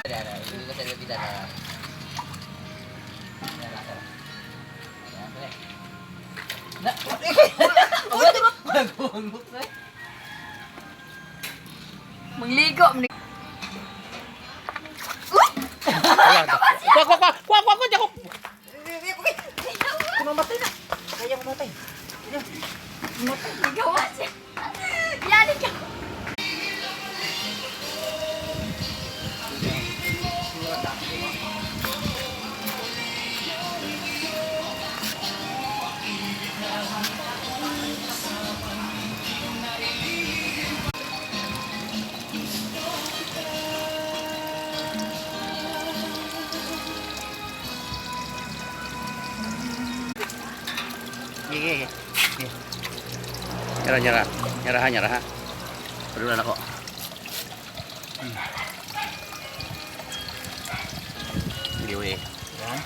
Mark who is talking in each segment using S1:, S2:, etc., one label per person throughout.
S1: Dito ka sa lapida na. Na, magulok na.
S2: Mangligo.
S1: Kuha, diyan ko. Kumamatay na. Kaya mamatay.
S2: Ligawa siya. Yan, ikaw.
S1: Gigi. Nyerah. Nyerah ha. Pedulan ako. Giwe. Yan.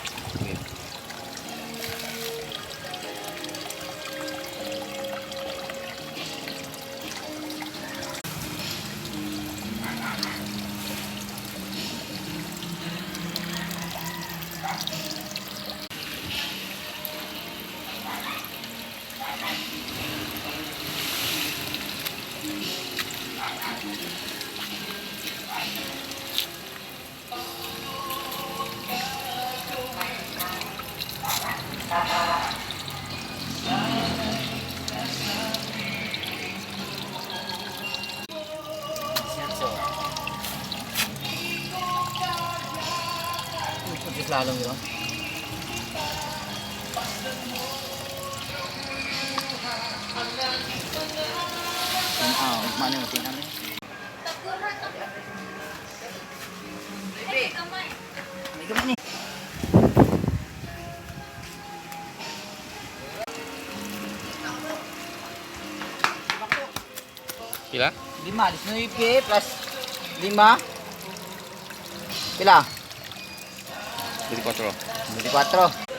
S1: Lalong yun. Mana yung tingnan niya? May gamay ni. Pila? 5, 19 plus 5. Pila? 24.